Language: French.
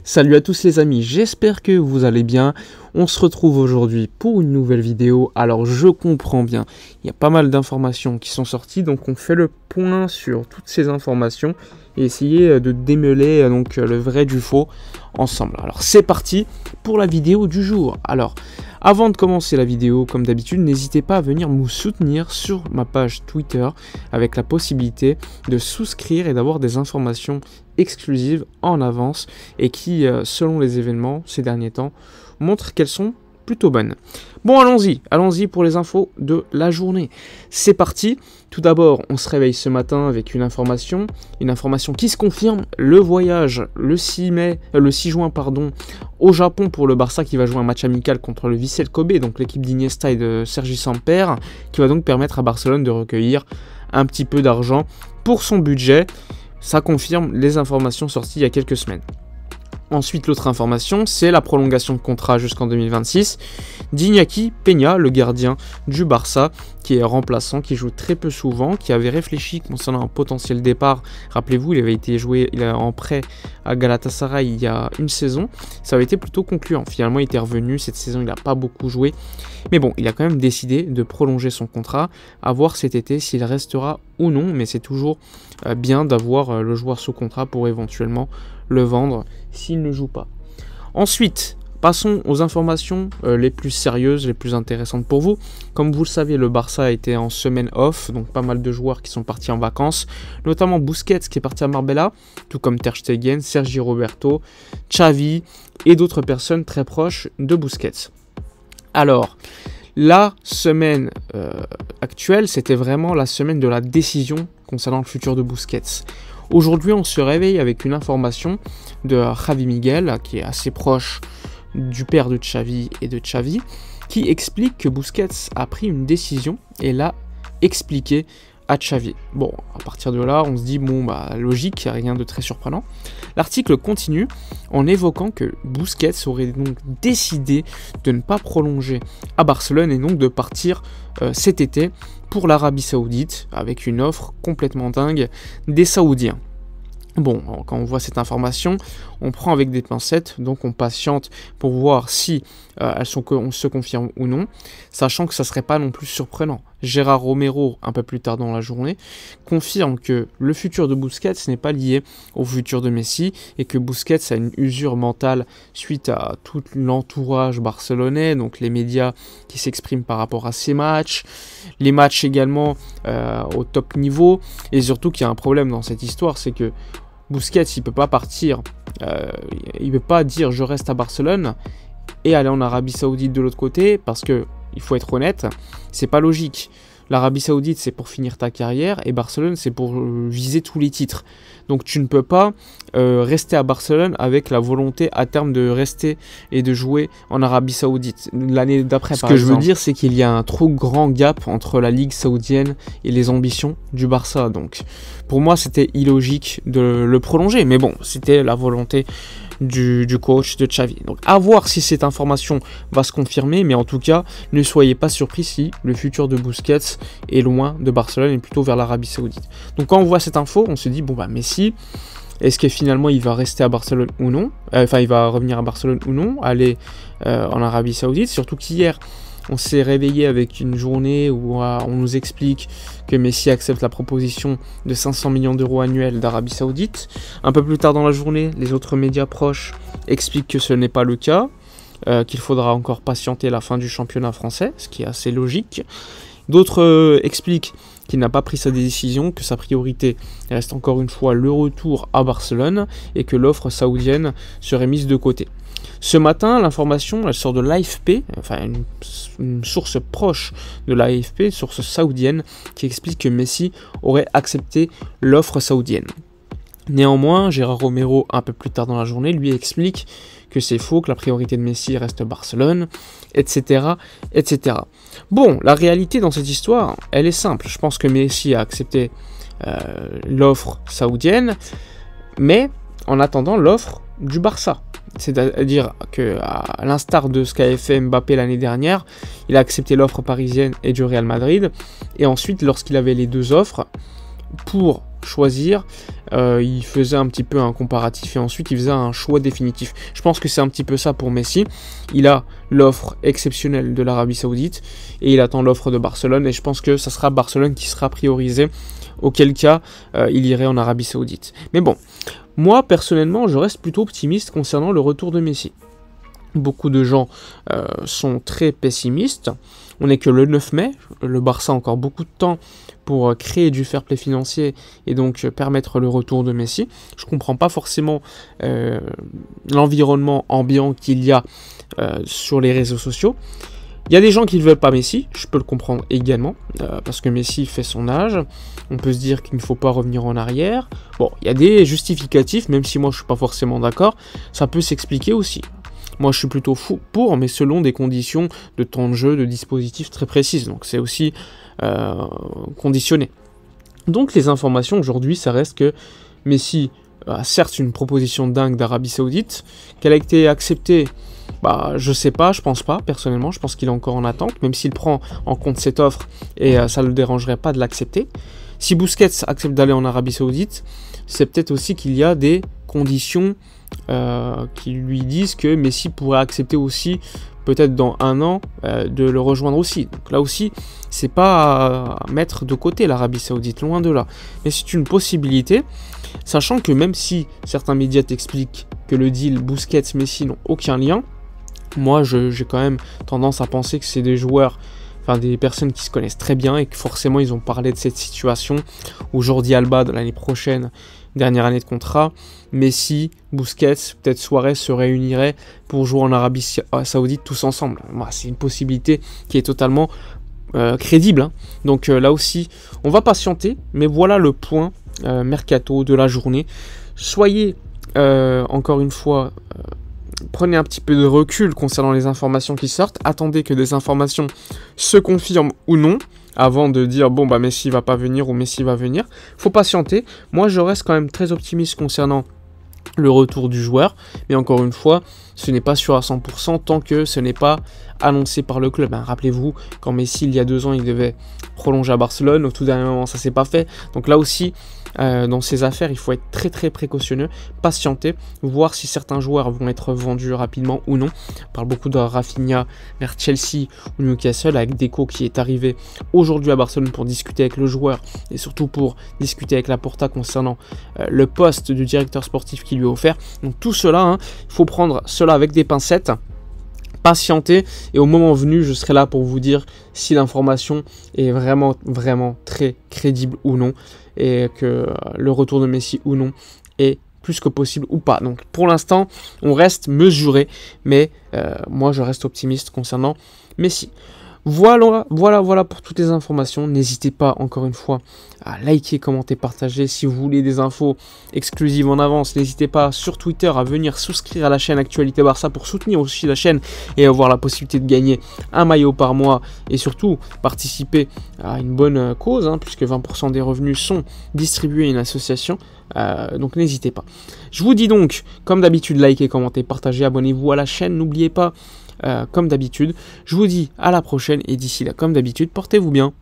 Salut à tous les amis, j'espère que vous allez bien. On se retrouve aujourd'hui pour une nouvelle vidéo. Alors je comprends bien, il y a pas mal d'informations qui sont sorties, donc on fait le point sur toutes ces informations et essayer de démêler donc le vrai du faux ensemble. Alors c'est parti pour la vidéo du jour. Alors avant de commencer la vidéo, comme d'habitude, n'hésitez pas à venir me soutenir sur ma page Twitter avec la possibilité de souscrire et d'avoir des informations exclusives en avance et qui, selon les événements ces derniers temps, montrent qu'elles sont plutôt bonnes. Bon, allons-y pour les infos de la journée. C'est parti. Tout d'abord, on se réveille ce matin avec une information qui se confirme. Le voyage le 6 juin, au Japon pour le Barça qui va jouer un match amical contre le Vissel Kobe, donc l'équipe d'Iniesta et de Sergi Samper, qui va donc permettre à Barcelone de recueillir un petit peu d'argent pour son budget. Ça confirme les informations sorties il y a quelques semaines. Ensuite, l'autre information, c'est la prolongation de contrat jusqu'en 2026 d'Iñaki Peña, le gardien du Barça, qui est remplaçant, qui joue très peu souvent, qui avait réfléchi concernant un potentiel départ. Rappelez-vous, il avait été joué en prêt à Galatasaray il y a une saison. Ça avait été plutôt concluant. Finalement, il était revenu. Cette saison, il n'a pas beaucoup joué. Mais bon, il a quand même décidé de prolonger son contrat, à voir cet été s'il restera ou non. Mais c'est toujours bien d'avoir le joueur sous contrat pour éventuellement le vendre s'il ne joue pas. Ensuite, passons aux informations les plus sérieuses, les plus intéressantes pour vous. Comme vous le savez, le Barça a été en semaine off, donc pas mal de joueurs qui sont partis en vacances, notamment Busquets qui est parti à Marbella, tout comme Ter Stegen, Sergi Roberto, Xavi et d'autres personnes très proches de Busquets. Alors, la semaine actuelle, c'était vraiment la semaine de la décision concernant le futur de Busquets. Aujourd'hui, on se réveille avec une information de Javi Miguel, qui est assez proche du père de Xavi et de Xavi, qui explique que Busquets a pris une décision et l'a expliqué à Xavi. Bon, à partir de là, on se dit, logique, il n'y a rien de très surprenant. L'article continue en évoquant que Busquets aurait donc décidé de ne pas prolonger à Barcelone et donc de partir cet été pour l'Arabie Saoudite avec une offre complètement dingue des Saoudiens. Bon, quand on voit cette information, on prend avec des pincettes, donc on patiente pour voir si elles se confirment ou non, sachant que ça ne serait pas non plus surprenant. Gérard Romero, un peu plus tard dans la journée, confirme que le futur de Busquets n'est pas lié au futur de Messi et que Busquets a une usure mentale suite à tout l'entourage barcelonais, donc les médias qui s'expriment par rapport à ces matchs, les matchs également au top niveau, et surtout qu'il y a un problème dans cette histoire, c'est que Busquets, il peut pas partir, il peut pas dire je reste à Barcelone et aller en Arabie Saoudite de l'autre côté, parce que il faut être honnête, c'est pas logique. L'Arabie Saoudite, c'est pour finir ta carrière et Barcelone, c'est pour viser tous les titres. Donc tu ne peux pas rester à Barcelone avec la volonté à terme de rester et de jouer en Arabie Saoudite l'année d'après. Ce que je veux dire, c'est qu'il y a un trop grand gap entre la Ligue saoudienne et les ambitions du Barça. Donc pour moi, c'était illogique de le prolonger. Mais bon, c'était la volonté du coach de Xavi. Donc à voir si cette information va se confirmer, mais en tout cas ne soyez pas surpris si le futur de Busquets est loin de Barcelone et plutôt vers l'Arabie Saoudite. Donc quand on voit cette info, on se dit Messi, est-ce que finalement il va rester à Barcelone ou non, il va revenir à Barcelone ou non, aller en Arabie Saoudite, surtout qu'hier on s'est réveillé avec une journée où on nous explique que Messi accepte la proposition de 500 millions d'euros annuels d'Arabie Saoudite. Un peu plus tard dans la journée, les autres médias proches expliquent que ce n'est pas le cas, qu'il faudra encore patienter la fin du championnat français, ce qui est assez logique. D'autres expliquent qu'il n'a pas pris sa décision, que sa priorité reste encore une fois le retour à Barcelone et que l'offre saoudienne serait mise de côté. Ce matin, l'information, elle sort de l'AFP, une source proche de l'AFP, source saoudienne, qui explique que Messi aurait accepté l'offre saoudienne. Néanmoins, Gérard Romero, un peu plus tard dans la journée, lui explique que c'est faux, que la priorité de Messi reste Barcelone, etc., etc. Bon, la réalité dans cette histoire, elle est simple. Je pense que Messi a accepté l'offre saoudienne, mais en attendant l'offre du Barça. C'est-à-dire qu'à l'instar de ce qu'avait fait Mbappé l'année dernière, il a accepté l'offre parisienne et du Real Madrid. Et ensuite, lorsqu'il avait les deux offres, pour choisir, il faisait un petit peu un comparatif et ensuite il faisait un choix définitif. Je pense que c'est un petit peu ça pour Messi. Il a l'offre exceptionnelle de l'Arabie Saoudite et il attend l'offre de Barcelone, et je pense que ça sera Barcelone qui sera priorisé, auquel cas il irait en Arabie Saoudite. Mais bon, moi personnellement je reste plutôt optimiste concernant le retour de Messi. Beaucoup de gens sont très pessimistes. On n'est que le 9 mai, le Barça a encore beaucoup de temps pour créer du fair play financier et donc permettre le retour de Messi. Je ne comprends pas forcément l'environnement ambiant qu'il y a sur les réseaux sociaux. Il y a des gens qui ne veulent pas Messi, je peux le comprendre également, parce que Messi fait son âge, on peut se dire qu'il ne faut pas revenir en arrière. Bon, il y a des justificatifs, même si moi je ne suis pas forcément d'accord, ça peut s'expliquer aussi. Moi je suis plutôt pour, mais selon des conditions de temps de jeu, de dispositifs très précises, donc c'est aussi conditionné. Donc les informations aujourd'hui, ça reste que Messi a certes une proposition dingue d'Arabie Saoudite, qu'elle a été acceptée, je sais pas, je pense pas, personnellement, je pense qu'il est encore en attente, même s'il prend en compte cette offre, et ça ne le dérangerait pas de l'accepter. Si Busquets accepte d'aller en Arabie Saoudite, c'est peut-être aussi qu'il y a des conditions qui lui disent que Messi pourrait accepter aussi, peut-être dans 1 an, de le rejoindre aussi. Donc là aussi, c'est pas à mettre de côté l'Arabie Saoudite, loin de là. Mais c'est une possibilité, sachant que même si certains médias t'expliquent que le deal Busquets-Messi n'ont aucun lien, moi j'ai quand même tendance à penser que c'est des joueurs, enfin des personnes qui se connaissent très bien et que forcément ils ont parlé de cette situation où Jordi Alba de l'année prochaine, dernière année de contrat, Messi, Busquets, peut-être Suarez se réuniraient pour jouer en Arabie Saoudite tous ensemble. C'est une possibilité qui est totalement crédible, hein. Donc là aussi, on va patienter, mais voilà le point mercato de la journée. Soyez encore une fois, prenez un petit peu de recul concernant les informations qui sortent, attendez que des informations se confirment ou non, avant de dire Messi va pas venir ou Messi va venir. Faut patienter. Moi je reste quand même très optimiste concernant le retour du joueur, mais encore une fois, ce n'est pas sûr à 100% tant que ce n'est pas annoncé par le club. Rappelez-vous, quand Messi il y a 2 ans il devait prolonger à Barcelone, au tout dernier moment ça s'est pas fait, donc là aussi dans ces affaires il faut être très très précautionneux, patienter, voir si certains joueurs vont être vendus rapidement ou non. On parle beaucoup de Rafinha vers Chelsea ou Newcastle, avec Deco qui est arrivé aujourd'hui à Barcelone pour discuter avec le joueur et surtout pour discuter avec Laporta concernant le poste du directeur sportif qui lui est offert. Donc tout cela, il faut prendre cela avec des pincettes, patienter, et au moment venu je serai là pour vous dire si l'information est vraiment très crédible ou non, et que le retour de Messi ou non est plus que possible ou pas. Donc pour l'instant on reste mesuré, mais moi je reste optimiste concernant Messi. Voilà pour toutes les informations. N'hésitez pas encore une fois à liker, commenter, partager. Si vous voulez des infos exclusives en avance, n'hésitez pas sur Twitter à venir souscrire à la chaîne Actualité Barça pour soutenir aussi la chaîne et avoir la possibilité de gagner un maillot par mois et surtout participer à une bonne cause, puisque 20% des revenus sont distribués à une association. Donc n'hésitez pas. Je vous dis donc, comme d'habitude, likez, commentez, partagez, abonnez-vous à la chaîne. N'oubliez pas, comme d'habitude, je vous dis à la prochaine, et d'ici là, comme d'habitude, portez-vous bien.